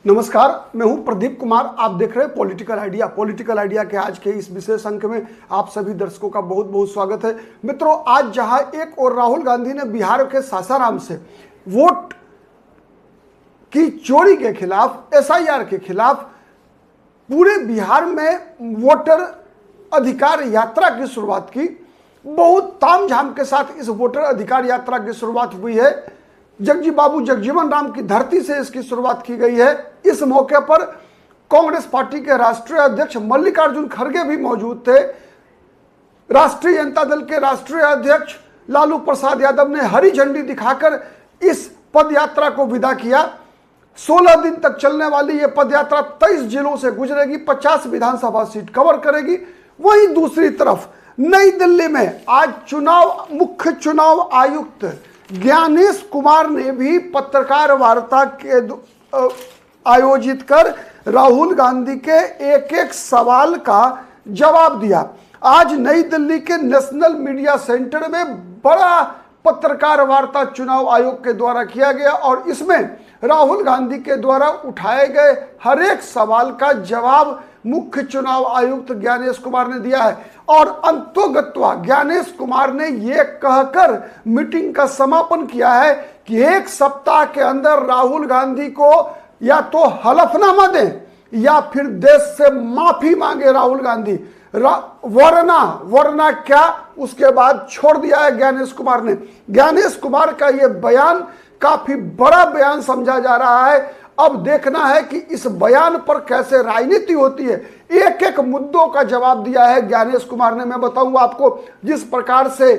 नमस्कार, मैं हूं प्रदीप कुमार। आप देख रहे हैं पॉलिटिकल आइडिया। पॉलिटिकल आइडिया के आज के इस विशेष अंक में आप सभी दर्शकों का बहुत बहुत स्वागत है। मित्रों, आज जहां एक और राहुल गांधी ने बिहार के सासाराम से वोट की चोरी के खिलाफ, एसआईआर के खिलाफ पूरे बिहार में वोटर अधिकार यात्रा की शुरुआत की। बहुत तामझाम के साथ इस वोटर अधिकार यात्रा की शुरुआत हुई है। जगजी बाबू जगजीवन राम की धरती से इसकी शुरुआत की गई है। इस मौके पर कांग्रेस पार्टी के राष्ट्रीय अध्यक्ष मल्लिकार्जुन खड़गे भी मौजूद थे। राष्ट्रीय जनता दल के राष्ट्रीय अध्यक्ष लालू प्रसाद यादव ने हरी झंडी दिखाकर इस पदयात्रा को विदा किया। 16 दिन तक चलने वाली यह पदयात्रा 23 जिलों से गुजरेगी, 50 विधानसभा सीट कवर करेगी। वहीं दूसरी तरफ नई दिल्ली में आज मुख्य चुनाव आयुक्त ज्ञानेश कुमार ने भी पत्रकार वार्ता के आयोजित कर राहुल गांधी के एक एक सवाल का जवाब दिया। आज नई दिल्ली के नेशनल मीडिया सेंटर में बड़ा पत्रकार वार्ता चुनाव आयोग के द्वारा किया गया और इसमें राहुल गांधी के द्वारा उठाए गए हर एक सवाल का जवाब मुख्य चुनाव आयुक्त ज्ञानेश कुमार ने दिया है। और अंतोगत्वा ज्ञानेश कुमार ने यह कहकर मीटिंग का समापन किया है कि एक सप्ताह के अंदर राहुल गांधी को या तो हलफनामा दें या फिर देश से माफी मांगे राहुल गांधी, वरना क्या, उसके बाद छोड़ दिया है ज्ञानेश कुमार ने। ज्ञानेश कुमार का यह बयान काफी बड़ा बयान समझा जा रहा है। अब देखना है कि इस बयान पर कैसे राजनीति होती है। एक एक मुद्दों का जवाब दिया है ज्ञानेश कुमार ने। मैं बताऊंगा आपको, जिस प्रकार से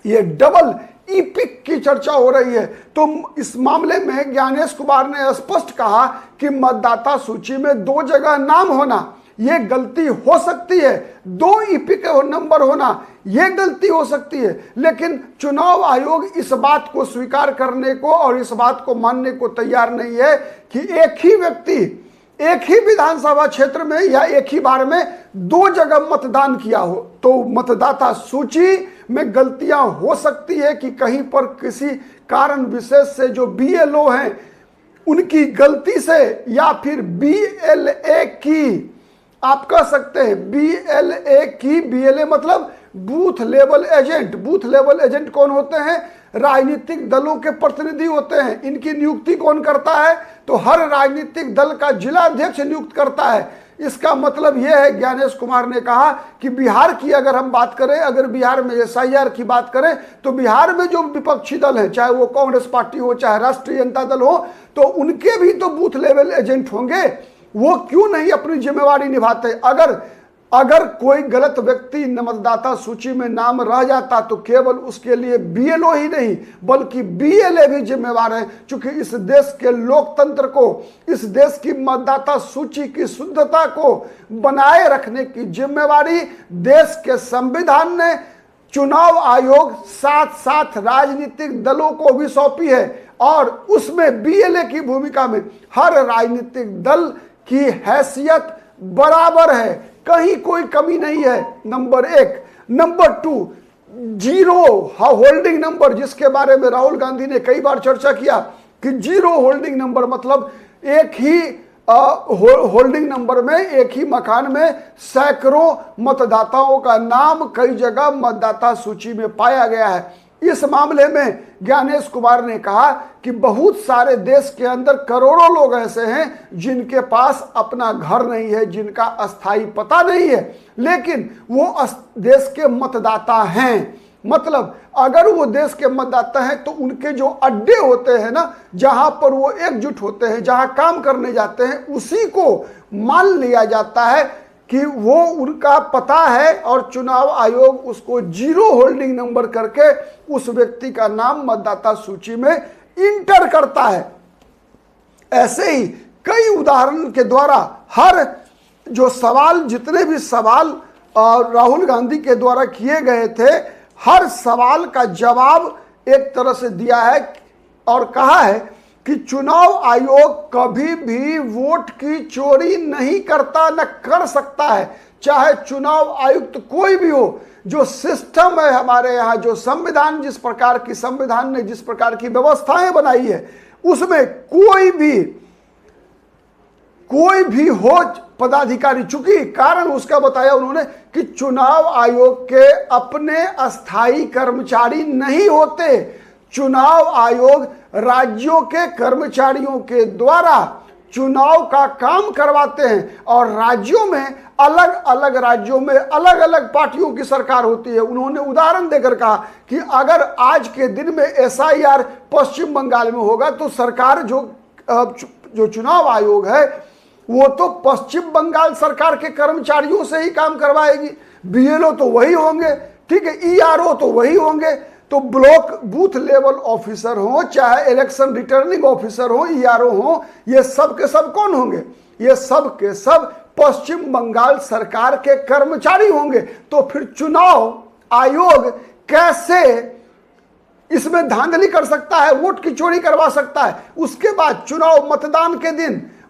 ये डबल ईपिक की चर्चा हो रही है, तो इस मामले में ज्ञानेश कुमार ने स्पष्ट कहा कि मतदाता सूची में 2 जगह नाम होना ये गलती हो सकती है, 2 ईपिक नंबर होना ये गलती हो सकती है, लेकिन चुनाव आयोग इस बात को स्वीकार करने को और इस बात को मानने को तैयार नहीं है कि एक ही व्यक्ति एक ही विधानसभा क्षेत्र में या एक ही बार में 2 जगह मतदान किया हो। तो मतदाता सूची में गलतियां हो सकती है कि कहीं पर किसी कारण विशेष से जो बीएलओ हैं उनकी गलती से, या फिर बीएलए की, आप कह सकते हैं बीएलए की, बीएलए मतलब booth level agent. Booth level agent कौन होते हैं? राजनीतिक दलों के प्रतिनिधि होते हैं। इनकी नियुक्ति कौन करता है? तो हर राजनीतिक दल का जिला अध्यक्ष नियुक्त करता है। इसका मतलब यह है, ज्ञानेश कुमार ने कहा कि बिहार की अगर हम बात करें, अगर बिहार में एसआईआर की बात करें, तो बिहार में जो विपक्षी दल है, चाहे वो कांग्रेस पार्टी हो चाहे राष्ट्रीय जनता दल हो, तो उनके भी तो बूथ लेवल एजेंट होंगे। वो क्यों नहीं अपनी जिम्मेवारी निभाते? अगर कोई गलत व्यक्ति मतदाता सूची में नाम रह जाता तो केवल उसके लिए बीएलओ ही नहीं बल्कि बीएलए भी जिम्मेवार है, क्योंकि इस देश के लोकतंत्र को, इस देश की मतदाता सूची की शुद्धता को बनाए रखने की जिम्मेवारी देश के संविधान ने चुनाव आयोग साथ साथ राजनीतिक दलों को भी सौंपी है। और उसमें बीएलए की भूमिका में हर राजनीतिक दल की हैसियत बराबर है, कहीं कोई कमी नहीं है। Number 1। Number 2, zero holding number, जिसके बारे में राहुल गांधी ने कई बार चर्चा किया कि जीरो होल्डिंग नंबर मतलब एक ही होल्डिंग नंबर में, एक ही मकान में सैकड़ों मतदाताओं का नाम कई जगह मतदाता सूची में पाया गया है। इस मामले में ज्ञानेश कुमार ने कहा कि बहुत सारे देश के अंदर करोड़ों लोग ऐसे हैं जिनके पास अपना घर नहीं है, जिनका अस्थायी पता नहीं है, लेकिन वो देश के मतदाता हैं। मतलब अगर वो देश के मतदाता हैं तो उनके जो अड्डे होते हैं ना, जहां पर वो एकजुट होते हैं, जहां काम करने जाते हैं, उसी को मान लिया जाता है कि वो उनका पता है और चुनाव आयोग उसको जीरो होल्डिंग नंबर करके उस व्यक्ति का नाम मतदाता सूची में इंटर करता है। ऐसे ही कई उदाहरण के द्वारा हर जो सवाल, जितने भी सवाल राहुल गांधी के द्वारा किए गए थे, हर सवाल का जवाब एक तरह से दिया है और कहा है कि चुनाव आयोग कभी भी वोट की चोरी नहीं करता, न कर सकता है। चाहे चुनाव आयुक्त कोई भी हो, जो सिस्टम है हमारे यहाँ, जो संविधान, जिस प्रकार की संविधान ने जिस प्रकार की व्यवस्थाएं बनाई है, उसमें कोई भी कोई भी हो पदाधिकारी, चूंकि कारण उसका बताया उन्होंने कि चुनाव आयोग के अपने अस्थाई कर्मचारी नहीं होते, चुनाव आयोग राज्यों के कर्मचारियों के द्वारा चुनाव का काम करवाते हैं और राज्यों में अलग अलग राज्यों में अलग अलग पार्टियों की सरकार होती है। उन्होंने उदाहरण देकर कहा कि अगर आज के दिन में एसआईआर पश्चिम बंगाल में होगा तो सरकार जो चुनाव आयोग है वो तो पश्चिम बंगाल सरकार के कर्मचारियों से ही काम करवाएगी। बीएलओ तो वही होंगे, ठीक है, ईआरओ तो वही होंगे। तो ब्लॉक बूथ लेवल ऑफिसर हो, चाहे इलेक्शन रिटर्निंग ऑफिसर हो, ईआरओ हो, ये सब के सब कौन होंगे? ये सब के सब पश्चिम बंगाल सरकार के कर्मचारी होंगे। तो फिर चुनाव आयोग कैसे इसमें धांधली कर सकता है, वोट की चोरी करवा सकता है? उसके बाद चुनाव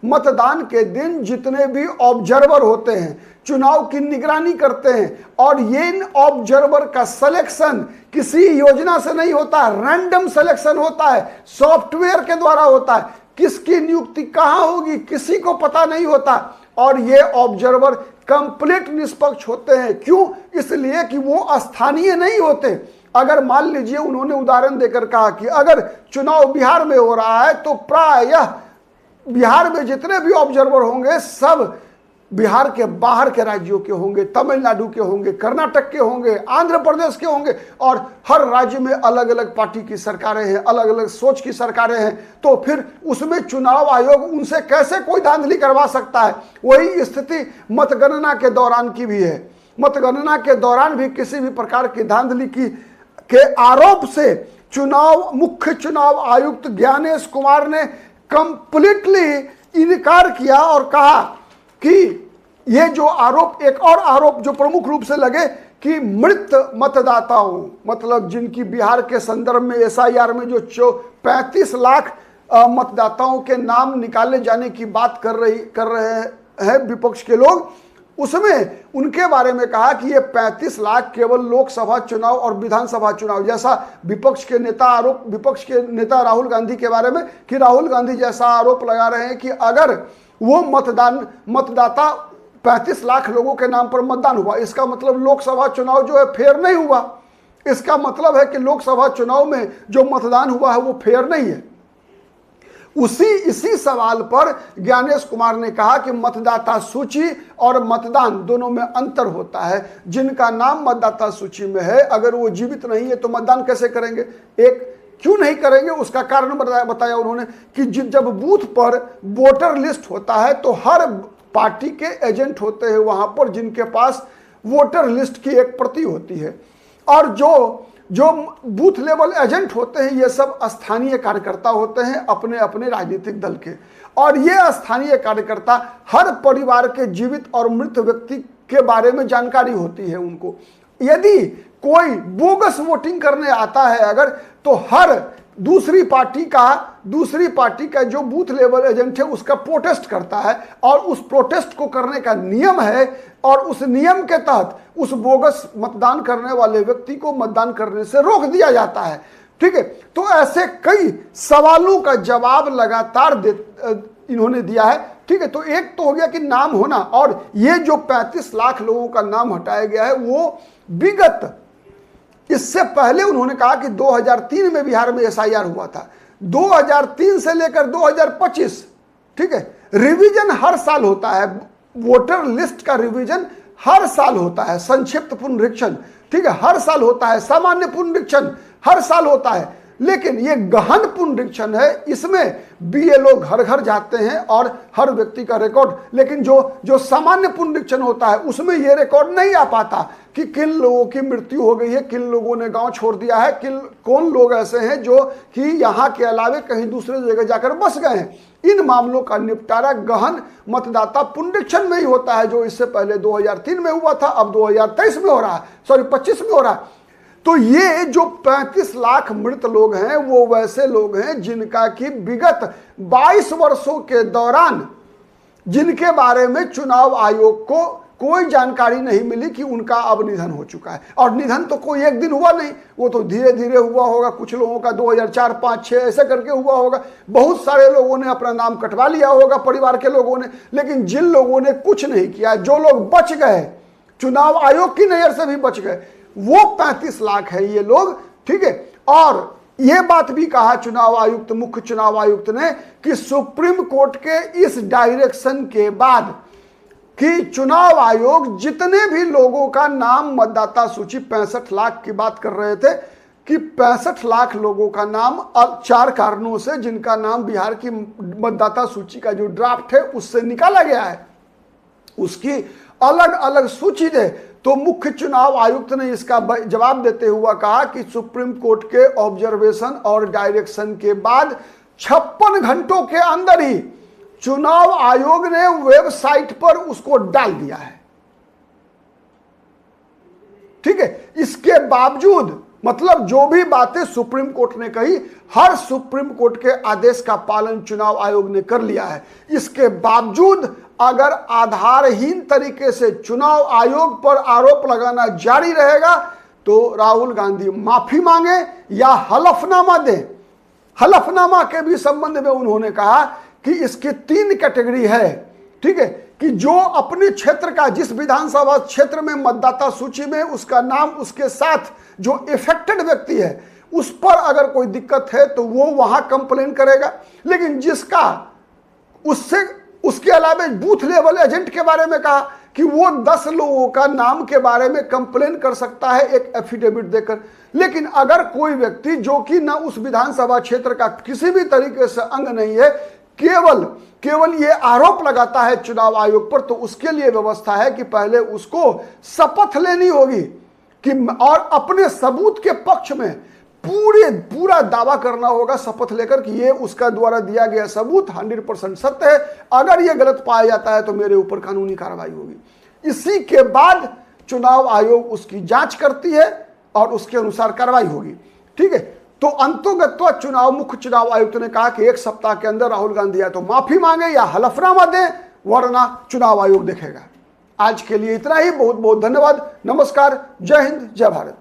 मतदान के दिन जितने भी ऑब्जर्वर होते हैं चुनाव की निगरानी करते हैं और ये इन ऑब्जर्वर का सिलेक्शन किसी योजना से नहीं होता, रैंडम सिलेक्शन होता है, सॉफ्टवेयर के द्वारा होता है। किसकी नियुक्ति कहां होगी किसी को पता नहीं होता और ये ऑब्जर्वर कंप्लीट निष्पक्ष होते हैं। क्यों? इसलिए कि वो स्थानीय नहीं होते। अगर मान लीजिए उन्होंने उदाहरण देकर कहा कि अगर चुनाव बिहार में हो रहा है तो प्रायः बिहार में जितने भी ऑब्जर्वर होंगे सब बिहार के बाहर के राज्यों के होंगे, तमिलनाडु के होंगे, कर्नाटक के होंगे, आंध्र प्रदेश के होंगे और हर राज्य में अलग अलग पार्टी की सरकारें हैं, अलग अलग सोच की सरकारें हैं। तो फिर उसमें चुनाव आयोग उनसे कैसे कोई धांधली करवा सकता है? वही स्थिति मतगणना के दौरान की भी है। मतगणना के दौरान भी किसी भी प्रकार की धांधली के आरोप से मुख्य चुनाव आयुक्त ज्ञानेश कुमार ने कंप्लीटली इनकार किया और कहा कि ये जो आरोप, एक और आरोप जो प्रमुख रूप से लगे कि मृत मतदाताओं, मतलब जिनकी बिहार के संदर्भ में एसआईआर में जो 35 लाख मतदाताओं के नाम निकाले जाने की बात कर रहे हैं विपक्ष के लोग, उसमें उनके बारे में कहा कि ये 35 लाख केवल लोकसभा चुनाव और विधानसभा चुनाव, जैसा विपक्ष के नेता राहुल गांधी के बारे में कि राहुल गांधी जैसा आरोप लगा रहे हैं कि अगर वो मतदाता 35 लाख लोगों के नाम पर मतदान हुआ, इसका मतलब लोकसभा चुनाव जो है फेयर नहीं हुआ। इसका मतलब है कि लोकसभा चुनाव में जो मतदान हुआ है वो फेयर नहीं है। इसी सवाल पर ज्ञानेश कुमार ने कहा कि मतदाता सूची और मतदान दोनों में अंतर होता है। जिनका नाम मतदाता सूची में है अगर वो जीवित नहीं है तो मतदान कैसे करेंगे? क्यों नहीं करेंगे उसका कारण बताया उन्होंने कि जब बूथ पर वोटर लिस्ट होता है तो हर पार्टी के एजेंट होते हैं वहां पर जिनके पास वोटर लिस्ट की एक प्रति होती है और जो बूथ लेवल एजेंट होते हैं ये सब स्थानीय कार्यकर्ता होते हैं अपने अपने राजनीतिक दल के। और ये स्थानीय कार्यकर्ता हर परिवार के जीवित और मृत व्यक्ति के बारे में जानकारी होती है उनको। यदि कोई बोगस वोटिंग करने आता है अगर, तो हर दूसरी पार्टी का जो बूथ लेवल एजेंट है उसका प्रोटेस्ट करता है और उस प्रोटेस्ट को करने का नियम है और उस नियम के तहत उस बोगस मतदान करने वाले व्यक्ति को मतदान करने से रोक दिया जाता है। ठीक है, तो ऐसे कई सवालों का जवाब लगातार इन्होंने दिया है। ठीक है, तो एक तो हो गया कि नाम होना, और ये जो 35 लाख लोगों का नाम हटाया गया है वो विगत, इससे पहले उन्होंने कहा कि 2003 में बिहार में एसआईआर हुआ था, 2003 से लेकर 2025, ठीक है, रिवीजन हर साल होता है, वोटर लिस्ट का रिवीजन हर साल होता है, संक्षिप्त पुनरीक्षण, ठीक है, हर साल होता है, सामान्य पुनरीक्षण हर साल होता है, लेकिन ये गहन पुनरीक्षण है, इसमें बीएलओ घर घर जाते हैं और हर व्यक्ति का रिकॉर्ड, लेकिन जो सामान्य पुनरीक्षण होता है उसमें ये रिकॉर्ड नहीं आ पाता कि किन लोगों की मृत्यु हो गई है, किन लोगों ने गांव छोड़ दिया है, कौन लोग ऐसे हैं जो कि यहाँ के अलावे कहीं दूसरे जगह जाकर बस गए हैं। इन मामलों का निपटारा गहन मतदाता पुनरीक्षण में ही होता है, जो इससे पहले 2003 में हुआ था, अब 2023 में हो रहा है, 25 में हो रहा है। तो ये जो 35 लाख मृत लोग हैं वो वैसे लोग हैं जिनका कि विगत 22 वर्षों के दौरान, जिनके बारे में चुनाव आयोग को कोई जानकारी नहीं मिली कि उनका अब निधन हो चुका है। और निधन तो कोई एक दिन हुआ नहीं, वो तो धीरे धीरे हुआ होगा। कुछ लोगों का 2004, 5, 6 ऐसे करके हुआ होगा। बहुत सारे लोगों ने अपना नाम कटवा लिया होगा, परिवार के लोगों ने। लेकिन जिन लोगों ने कुछ नहीं किया, जो लोग बच गए, चुनाव आयोग की नजर से भी बच गए, वो 35 लाख है ये लोग, ठीक है। और ये बात भी कहा चुनाव आयुक्त, मुख्य चुनाव आयुक्त ने, कि सुप्रीम कोर्ट के इस डायरेक्शन के बाद कि चुनाव आयोग जितने भी लोगों का नाम मतदाता सूची 65 लाख की बात कर रहे थे, कि 65 लाख लोगों का नाम अब 4 कारणों से, जिनका नाम बिहार की मतदाता सूची का जो ड्राफ्ट है उससे निकाला गया है, उसकी अलग अलग सूची दे। तो मुख्य चुनाव आयुक्त ने इसका जवाब देते हुआ कहा कि सुप्रीम कोर्ट के ऑब्जर्वेशन और डायरेक्शन के बाद 56 घंटों के अंदर ही चुनाव आयोग ने वेबसाइट पर उसको डाल दिया है, ठीक है। इसके बावजूद, मतलब जो भी बातें सुप्रीम कोर्ट ने कही, हर सुप्रीम कोर्ट के आदेश का पालन चुनाव आयोग ने कर लिया है। इसके बावजूद अगर आधारहीन तरीके से चुनाव आयोग पर आरोप लगाना जारी रहेगा तो राहुल गांधी माफी मांगे या हलफनामा दें। हलफनामा के भी संबंध में उन्होंने कहा कि इसकी 3 कैटेगरी है, ठीक है, कि जो अपने क्षेत्र का, जिस विधानसभा क्षेत्र में मतदाता सूची में उसका नाम, उसके साथ जो इफेक्टेड व्यक्ति है, उस पर अगर कोई दिक्कत है तो वो वहां कंप्लेन करेगा। लेकिन जिसका, उसके अलावा बूथ लेवल एजेंट के बारे में कहा कि वो 10 लोगों का नाम के बारे में कंप्लेन कर सकता है एक एफिडेविट देकर। लेकिन अगर कोई व्यक्ति जो कि ना उस विधानसभा क्षेत्र का किसी भी तरीके से अंग नहीं है, केवल ये आरोप लगाता है चुनाव आयोग पर, तो उसके लिए व्यवस्था है कि पहले उसको शपथ लेनी होगी कि, और अपने सबूत के पक्ष में पूरा दावा करना होगा शपथ लेकर कि ये उसका द्वारा दिया गया सबूत 100% सत्य है। अगर ये गलत पाया जाता है तो मेरे ऊपर कानूनी कार्रवाई होगी। इसी के बाद चुनाव आयोग उसकी जांच करती है और उसके अनुसार कार्रवाई होगी, ठीक है। तो अंतोगत्वा चुनाव, मुख्य चुनाव आयुक्त ने कहा कि 1 सप्ताह के अंदर राहुल गांधी या तो माफी मांगे या हलफनामा दें, वरना चुनाव आयोग देखेगा। आज के लिए इतना ही। बहुत बहुत धन्यवाद। नमस्कार। जय हिंद, जय भारत।